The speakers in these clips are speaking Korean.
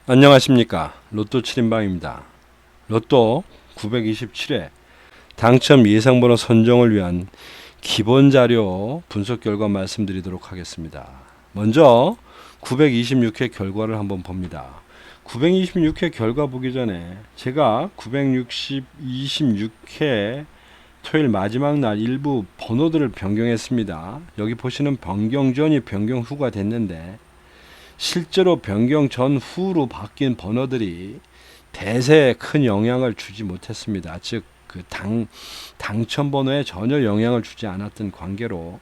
안녕하십니까. 로또 7인방입니다. 로또 927회 당첨 예상번호 선정을 위한 기본자료 분석 결과 말씀드리도록 하겠습니다. 먼저 926회 결과를 한번 봅니다. 926회 결과 보기 전에 제가 926회 토요일 마지막 날 일부 번호들을 변경했습니다. 여기 보시는 변경 전이 변경 후가 됐는데 실제로 변경 전후로 바뀐 번호들이 대세에 큰 영향을 주지 못했습니다. 즉, 당첨 번호에 전혀 영향을 주지 않았던 관계로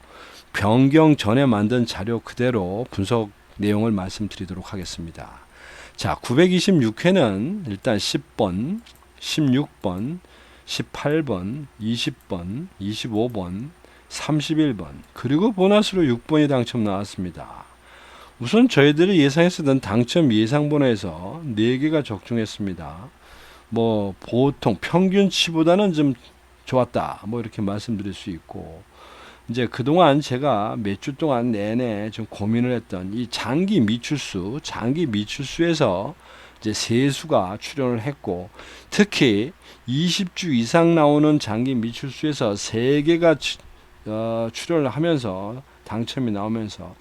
변경 전에 만든 자료 그대로 분석 내용을 말씀드리도록 하겠습니다. 자, 926회는 일단 10번, 16번, 18번, 20번, 25번, 31번, 그리고 보너스로 6번이 당첨 나왔습니다. 우선 저희들이 예상했었던 당첨 예상번호에서 4개가 적중했습니다. 뭐 보통 평균치보다는 좀 좋았다, 뭐 이렇게 말씀드릴 수 있고, 이제 그동안 제가 몇 주 동안 내내 좀 고민을 했던 이 장기 미출수에서 이제 세수가 출연을 했고, 특히 20주 이상 나오는 장기 미출수에서 3개가 출연을 하면서 당첨이 나오면서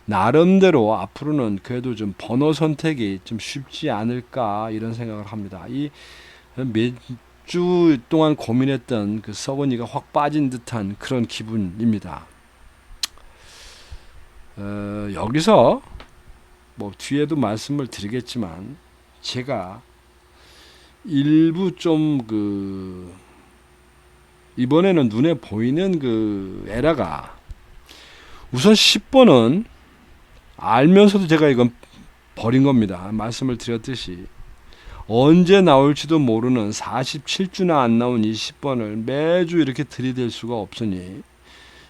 나름대로 앞으로는 그래도 좀 번호 선택이 좀 쉽지 않을까 이런 생각을 합니다. 이 몇 주 동안 고민했던 그 썩은이가 확 빠진 듯한 그런 기분입니다. 여기서 뭐 뒤에도 말씀을 드리겠지만 제가 일부 좀 이번에는 눈에 보이는 그 에러가, 우선 10번은 알면서도 제가 이건 버린 겁니다. 말씀을 드렸듯이 언제 나올지도 모르는 47주나 안 나온 이 10번을 매주 이렇게 들이댈 수가 없으니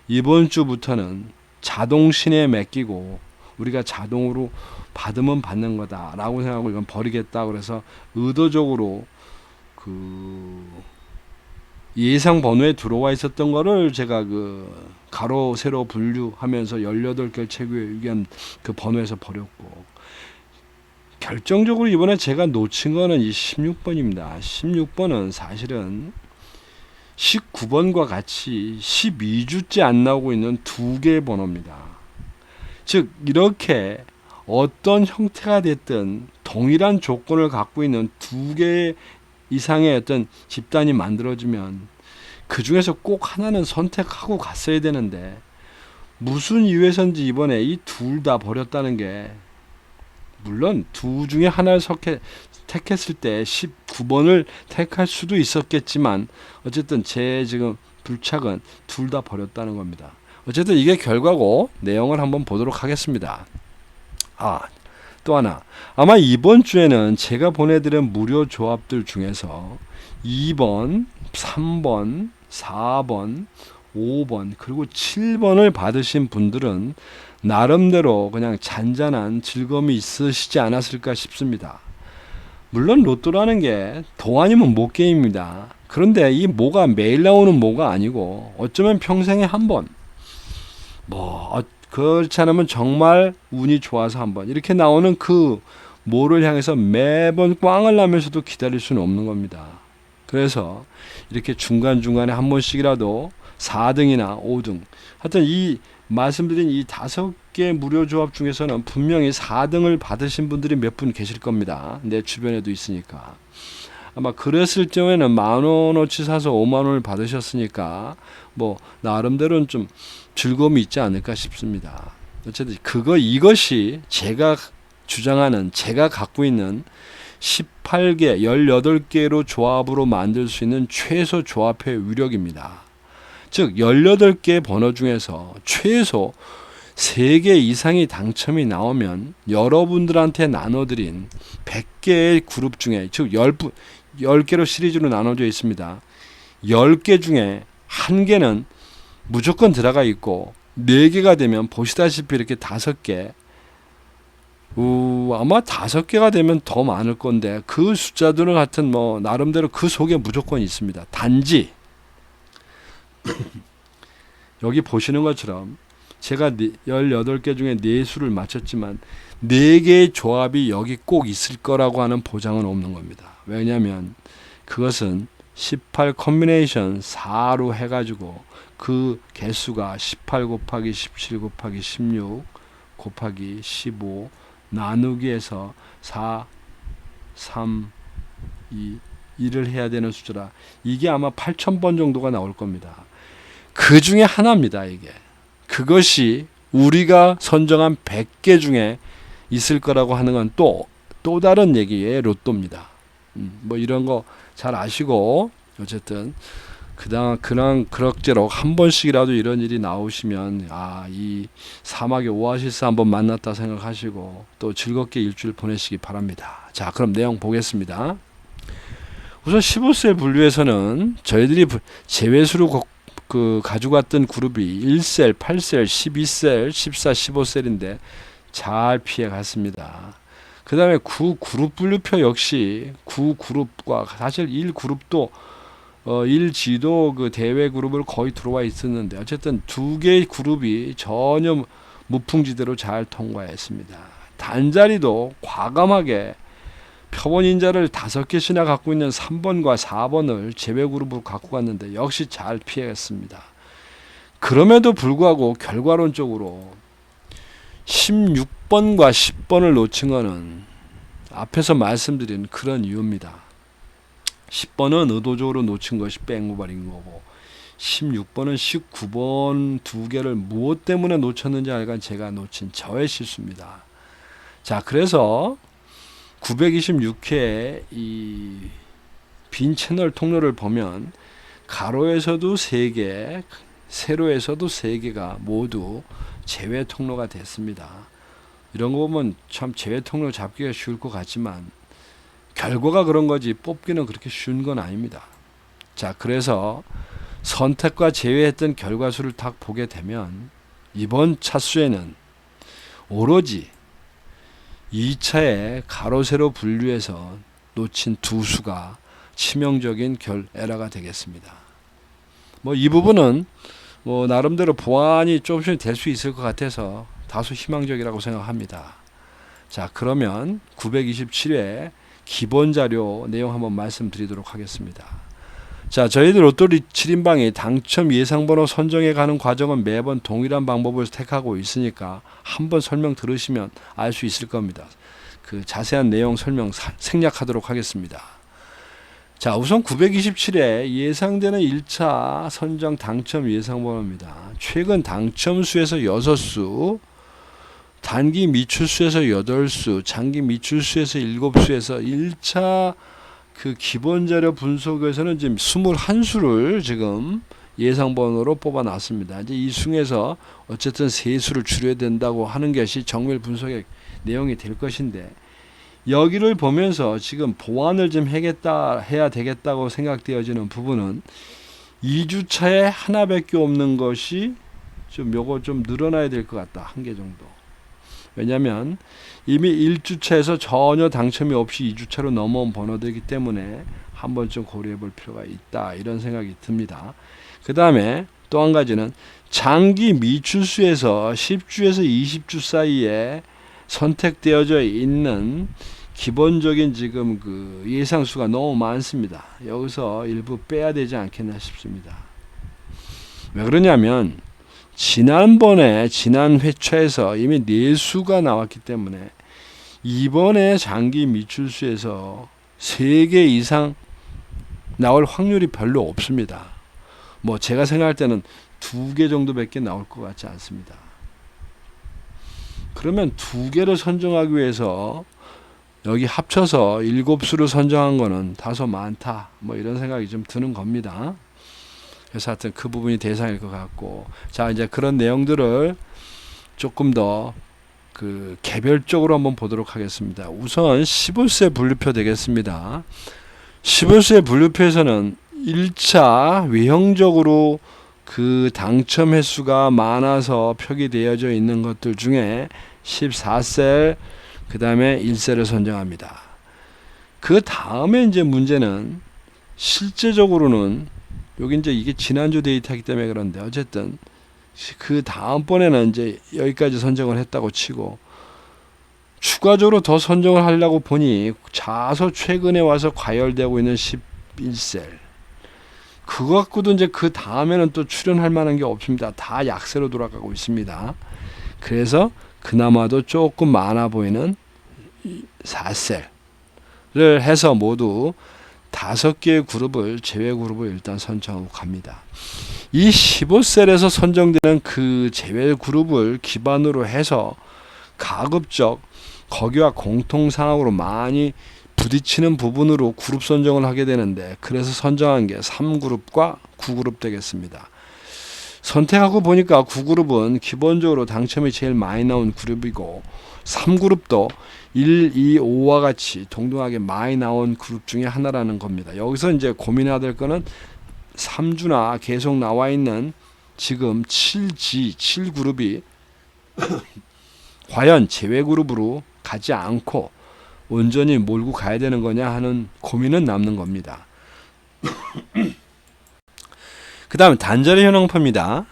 이번 주부터는 자동신에 맡기고 우리가 자동으로 받으면 받는 거다라고 생각하고 이건 버리겠다. 그래서 의도적으로 예상 번호에 들어와 있었던 거를 제가 가로 세로 분류하면서 18개를 체결한 그 번호에서 버렸고, 결정적으로 이번에 제가 놓친 거는 이 16번입니다. 16번은 사실은 19번과 같이 12주째 안 나오고 있는 2개의 번호입니다. 즉 이렇게 어떤 형태가 됐든 동일한 조건을 갖고 있는 2개 이상의 어떤 집단이 만들어지면 그 중에서 꼭 하나는 선택하고 갔어야 되는데, 무슨 이유에서인지 이번에 이 둘 다 버렸다는 게, 물론 둘 중에 하나를 택했을 때 19번을 택할 수도 있었겠지만 어쨌든 제 지금 불착은 둘 다 버렸다는 겁니다. 어쨌든 이게 결과고 내용을 한번 보도록 하겠습니다. 또 하나, 아마 이번 주에는 제가 보내드린 무료 조합들 중에서 2번, 3번, 4번, 5번 그리고 7번을 받으신 분들은 나름대로 그냥 잔잔한 즐거움이 있으시지 않았을까 싶습니다. 물론 로또라는 게 도 아니면 못 게임입니다. 그런데 이 모가 매일 나오는 모가 아니고 어쩌면 평생에 한 번, 그렇지 않으면 정말 운이 좋아서 한번 이렇게 나오는 그 모를 향해서 매번 꽝을 나면서도 기다릴 수는 없는 겁니다. 그래서 이렇게 중간중간에 한 번씩이라도 4등이나 5등, 하여튼 이 말씀드린 이 5개 무료 조합 중에서는 분명히 4등을 받으신 분들이 몇 분 계실 겁니다. 내 주변에도 있으니까. 아마 그랬을 경우에는 10,000원어치 사서 50,000원을 받으셨으니까 뭐 나름대로는 좀 즐거움이 있지 않을까 싶습니다. 어쨌든 이것이 제가 주장하는, 제가 갖고 있는 18개, 18개로 조합으로 만들 수 있는 최소 조합의 위력입니다. 즉 18개 번호 중에서 최소 3개 이상이 당첨이 나오면 여러분들한테 나눠드린 100개의 그룹 중에, 즉 10개로 시리즈로 나눠져 있습니다. 10개 중에 1개는 무조건 들어가 있고 4개가 되면 보시다시피 이렇게 5개, 아마 5개가 되면 더 많을 건데 그 숫자들은 하여튼 뭐 나름대로 그 속에 무조건 있습니다. 단지 여기 보시는 것처럼 제가 18개 중에 4수를 맞췄지만 4개의 조합이 여기 꼭 있을 거라고 하는 보장은 없는 겁니다. 왜냐하면 그것은 18 컨비네이션 4로 해가지고 그 개수가 18 곱하기 17 곱하기 16 곱하기 15 나누기 해서 4, 3, 2, 1을 해야 되는 숫자라 이게 아마 8,000번 정도가 나올 겁니다. 그 중에 하나입니다. 이게. 그것이 우리가 선정한 100개 중에 있을 거라고 하는 건 또 다른 얘기의 로또입니다. 뭐 이런 거 잘 아시고 어쨌든 그럭저럭 한 번씩이라도 이런 일이 나오시면 이 사막의 오아시스 한번 만났다 생각하시고 또 즐겁게 일주일 보내시기 바랍니다. 자, 그럼 내용 보겠습니다. 우선 15셀 분류에서는 저희들이 제외수로 가지고 왔던 그룹이 1셀, 8셀, 12셀, 14, 15셀인데 잘 피해 갔습니다. 그 다음에 9그룹 분류표 역시 9그룹과 사실 1그룹도 1지도 그 대외 그룹을 거의 들어와 있었는데 어쨌든 2개의 그룹이 전혀 무풍지대로 잘 통과했습니다. 단자리도 과감하게 표본인자를 5개씩이나 갖고 있는 3번과 4번을 제외 그룹으로 갖고 갔는데 역시 잘 피했습니다. 그럼에도 불구하고 결과론적으로 16번과 10번을 놓친 것은 앞에서 말씀드린 그런 이유입니다. 10번은 의도적으로 놓친 것이 뺑고발인 거고 16번은 19번 2개를 무엇 때문에 놓쳤는지 알간 제가 놓친 저의 실수입니다. 자, 그래서 926회 이 빈 채널 통로를 보면 가로에서도 3개, 세로에서도 3개가 모두 제외 통로가 됐습니다. 이런 거 보면 참 제외 통로 잡기가 쉬울 것 같지만 결과가 그런 거지 뽑기는 그렇게 쉬운 건 아닙니다. 자, 그래서 선택과 제외했던 결과수를 딱 보게 되면 이번 차수에는 오로지 2차에 가로 세로 분류해서 놓친 2수가 치명적인 에러가 되겠습니다. 뭐 이 부분은 뭐 나름대로 보완이 조금씩 될 수 있을 것 같아서 다소 희망적이라고 생각합니다. 자, 그러면 927회 기본 자료 내용 한번 말씀드리도록 하겠습니다. 자, 저희들 로또 7인방이 당첨 예상번호 선정해 가는 과정은 매번 동일한 방법을 택하고 있으니까 한번 설명 들으시면 알 수 있을 겁니다. 그 자세한 내용 설명 생략하도록 하겠습니다. 자, 우선 927회 예상되는 1차 선정 당첨 예상번호입니다. 최근 당첨수에서 6수, 단기 미출수에서 8수, 장기 미출수에서 7수에서 1차 그 기본자료 분석에서는 지금 21수를 지금 예상번호로 뽑아놨습니다. 이제 이 중에서 어쨌든 3수를 줄여야 된다고 하는 것이 정밀 분석의 내용이 될 것인데 여기를 보면서 지금 보완을 좀 해야 되겠다고 생각되어지는 부분은 2주차에 하나밖에 없는 것이 요거 좀 늘어나야 될 것 같다. 1개 정도. 왜냐하면 이미 1주차에서 전혀 당첨이 없이 2주차로 넘어온 번호들이기 때문에 한번 좀 고려해 볼 필요가 있다. 이런 생각이 듭니다. 그 다음에 또 한 가지는 장기 미출수에서 10주에서 20주 사이에 선택되어져 있는 기본적인 지금 그 예상수가 너무 많습니다. 여기서 일부 빼야 되지 않겠나 싶습니다. 왜 그러냐면 지난 회차에서 이미 4수가 나왔기 때문에 이번에 장기 미출수에서 3개 이상 나올 확률이 별로 없습니다. 뭐 제가 생각할 때는 2개 정도밖에 나올 것 같지 않습니다. 그러면 2개를 선정하기 위해서 여기 합쳐서 7수를 선정한 거는 다소 많다. 뭐 이런 생각이 좀 드는 겁니다. 그래서 하여튼 그 부분이 대상일 것 같고, 자, 이제 그런 내용들을 조금 더 그 개별적으로 한번 보도록 하겠습니다. 우선 15세 분류표 되겠습니다. 15세 분류표에서는 1차 외형적으로 그 당첨 횟수가 많아서 표기되어져 있는 것들 중에 14셀, 그 다음에 1셀을 선정합니다. 그 다음에 이제 문제는 실제적으로는 여기 이제 이게 지난주 데이터이기 때문에 그런데 어쨌든 그 다음번에는 이제 여기까지 선정을 했다고 치고 추가적으로 더 선정을 하려고 보니 자서 최근에 와서 과열되고 있는 11셀 그거 갖고도 이제 그 다음에는 또 출연할 만한 게 없습니다. 다 약세로 돌아가고 있습니다. 그래서 그나마도 조금 많아 보이는 4셀을 해서 모두 5개의 그룹을 제외 그룹을 일단 선정하고 갑니다. 이 15셀에서 선정되는 그 제외 그룹을 기반으로 해서 가급적 거기와 공통상황으로 많이 부딪히는 부분으로 그룹 선정을 하게 되는데 그래서 선정한 게 3그룹과 9그룹 되겠습니다. 선택하고 보니까 9그룹은 기본적으로 당첨이 제일 많이 나온 그룹이고 3그룹도 1, 2, 5와 같이 동등하게 많이 나온 그룹 중에 하나라는 겁니다. 여기서 이제 고민해야 될 거는 3주나 계속 나와 있는 지금 7G, 7그룹이 과연 제외 그룹으로 가지 않고 온전히 몰고 가야 되는 거냐 하는 고민은 남는 겁니다. 그 다음에 단절의 현황표입니다.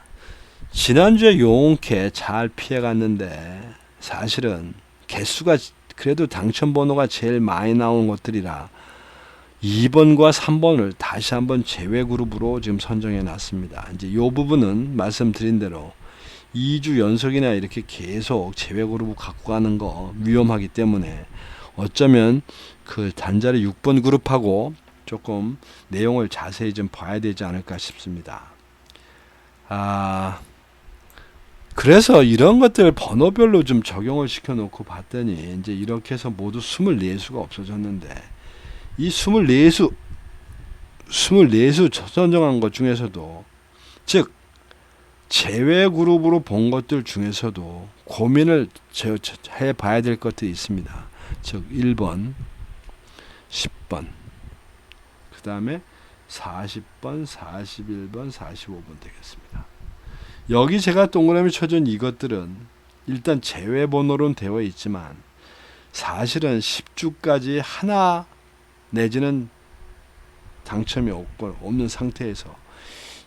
지난주에 용케 잘 피해갔는데 사실은 개수가 그래도 당첨 번호가 제일 많이 나온 것들이라 2번과 3번을 다시 한번 제외 그룹으로 지금 선정해 놨습니다. 이제 이 부분은 말씀드린 대로 2주 연속이나 이렇게 계속 제외 그룹을 갖고 가는 거 위험하기 때문에 어쩌면 그 단자리 6번 그룹하고 조금 내용을 자세히 좀 봐야 되지 않을까 싶습니다. 그래서 이런 것들 번호별로 좀 적용을 시켜 놓고 봤더니 이제 이렇게 해서 모두 24수가 없어졌는데 이 24수 선정한 것 중에서도 즉 제외 그룹으로 본 것들 중에서도 고민을 해 봐야 될 것들이 있습니다. 즉 1번, 10번, 그 다음에 40번, 41번, 45번 되겠습니다. 여기 제가 동그라미 쳐준 이것들은 일단 제외 번호로는 되어 있지만 사실은 10주까지 하나 내지는 당첨이 없는 상태에서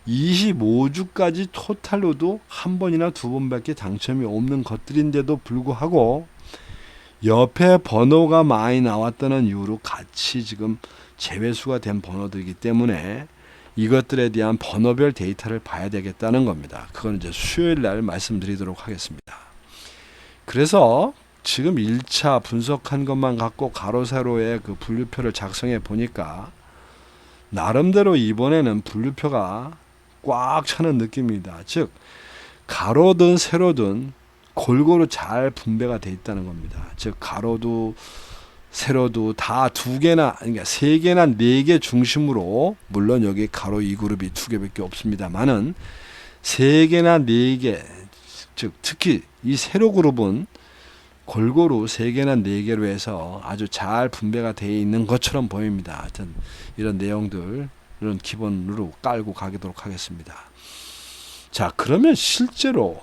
25주까지 토탈로도 한 번이나 두 번밖에 당첨이 없는 것들인데도 불구하고 옆에 번호가 많이 나왔다는 이유로 같이 지금 제외수가 된 번호들이기 때문에 이것들에 대한 번호별 데이터를 봐야 되겠다는 겁니다. 그건 이제 수요일 날 말씀드리도록 하겠습니다. 그래서 지금 1차 분석한 것만 갖고 가로 세로의 그 분류표를 작성해 보니까 나름대로 이번에는 분류표가 꽉 차는 느낌입니다. 즉 가로든 세로든 골고루 잘 분배가 돼 있다는 겁니다. 즉 가로도 세로도 다 2개나 그러니까 3개나 4개 중심으로 물론 여기 가로 2그룹이 2개밖에 없습니다만은 3개나 4개 즉 특히 이 세로 그룹은 골고루 3개나 4개로 해서 아주 잘 분배가 되어 있는 것처럼 보입니다. 하여튼 이런 내용들 이런 기본으로 깔고 가도록 하겠습니다. 자, 그러면 실제로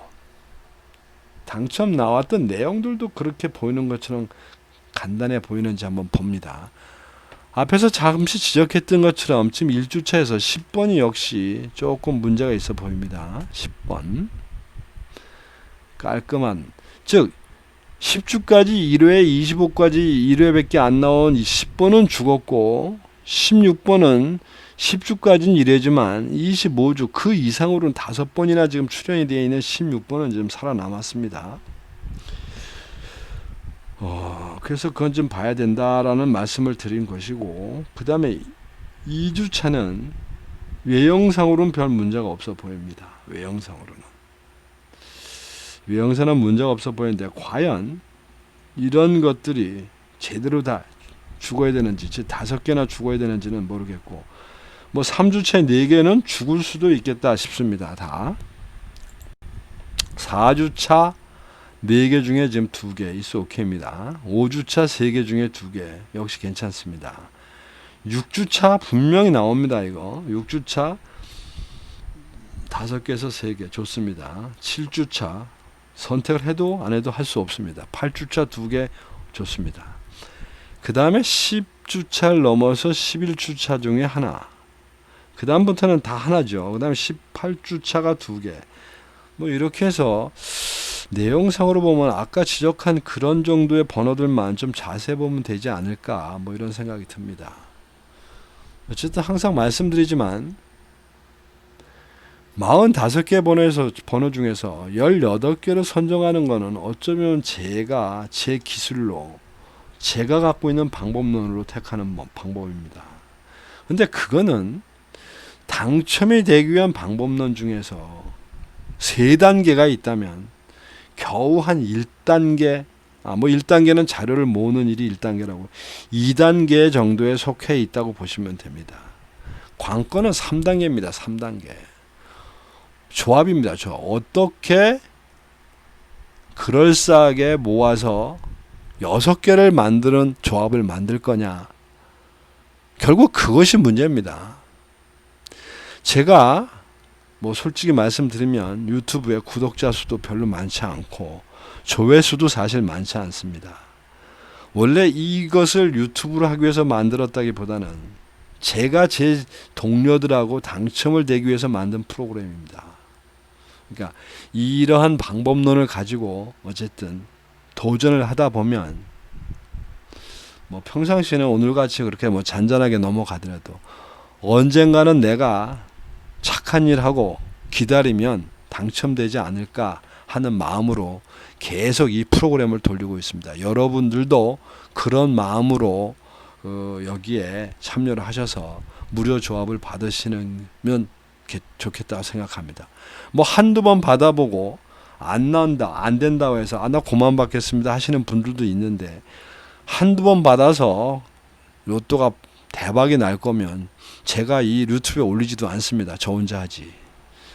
당첨 나왔던 내용들도 그렇게 보이는 것처럼 간단해 보이는지 한번 봅니다. 앞에서 잠시 지적했던 것처럼 지금 1주차에서 10번이 역시 조금 문제가 있어 보입니다. 10번 깔끔한 즉 10주까지 1회 25까지 1회밖에 안 나온 10번은 죽었고 16번은 10주까지는 1회지만 25주 그 이상으로는 5번이나 지금 출연이 되어 있는 16번은 지금 살아남았습니다. 그래서 그건 좀 봐야 된다라는 말씀을 드린 것이고 그 다음에 2주차는 외형상으로는 별 문제가 없어 보입니다. 외형상은 문제가 없어 보이는데 과연 이런 것들이 제대로 다 죽어야 되는지 즉 5개나 죽어야 되는지는 모르겠고 뭐 3주차 4개는 죽을 수도 있겠다 싶습니다. 다 4주차 4개 중에 지금 2개 있어 오케이입니다. 5주차 3개 중에 2개 역시 괜찮습니다. 6주차 분명히 나옵니다. 이거 6주차 5개에서 3개 좋습니다. 7주차 선택을 해도 안 해도 할 수 없습니다. 8주차 2개 좋습니다. 그 다음에 10주차를 넘어서 11주차 중에 하나 그 다음부터는 다 하나죠. 그 다음에 18주차가 2개 뭐 이렇게 해서 내용상으로 보면 아까 지적한 그런 정도의 번호들만 좀 자세히 보면 되지 않을까, 뭐 이런 생각이 듭니다. 어쨌든 항상 말씀드리지만 45개 번호 중에서 18개를 선정하는 거는 어쩌면 제가 제 기술로 제가 갖고 있는 방법론으로 택하는 방법입니다. 근데 그거는 당첨이 되기 위한 방법론 중에서 3단계가 있다면 겨우 한 1단계, 뭐 1단계는 자료를 모으는 일이 1단계라고, 2단계 정도에 속해 있다고 보시면 됩니다. 관건은 3단계입니다. 3단계. 조합입니다. 어떻게 그럴싸하게 모아서 6개를 만드는 조합을 만들 거냐. 결국 그것이 문제입니다. 제가 뭐 솔직히 말씀드리면 유튜브에 구독자 수도 별로 많지 않고 조회수도 사실 많지 않습니다. 원래 이것을 유튜브로 하기 위해서 만들었다기보다는 제가 제 동료들하고 당첨을 되기 위해서 만든 프로그램입니다. 그러니까 이러한 방법론을 가지고 어쨌든 도전을 하다 보면 뭐 평상시에는 오늘같이 그렇게 뭐 잔잔하게 넘어가더라도 언젠가는 내가 착한 일 하고 기다리면 당첨되지 않을까 하는 마음으로 계속 이 프로그램을 돌리고 있습니다. 여러분들도 그런 마음으로 여기에 참여를 하셔서 무료 조합을 받으시면 좋겠다고 생각합니다. 뭐 한두 번 받아보고 안 나온다, 안 된다고 해서 나 그만 받겠습니다 하시는 분들도 있는데, 한두 번 받아서 로또가 대박이 날 거면 제가 이 유튜브에 올리지도 않습니다. 저 혼자 하지.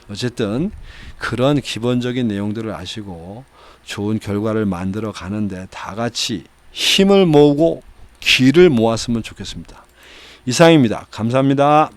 어쨌든 그런 기본적인 내용들을 아시고 좋은 결과를 만들어 가는데 다 같이 힘을 모으고 기를 모았으면 좋겠습니다. 이상입니다. 감사합니다.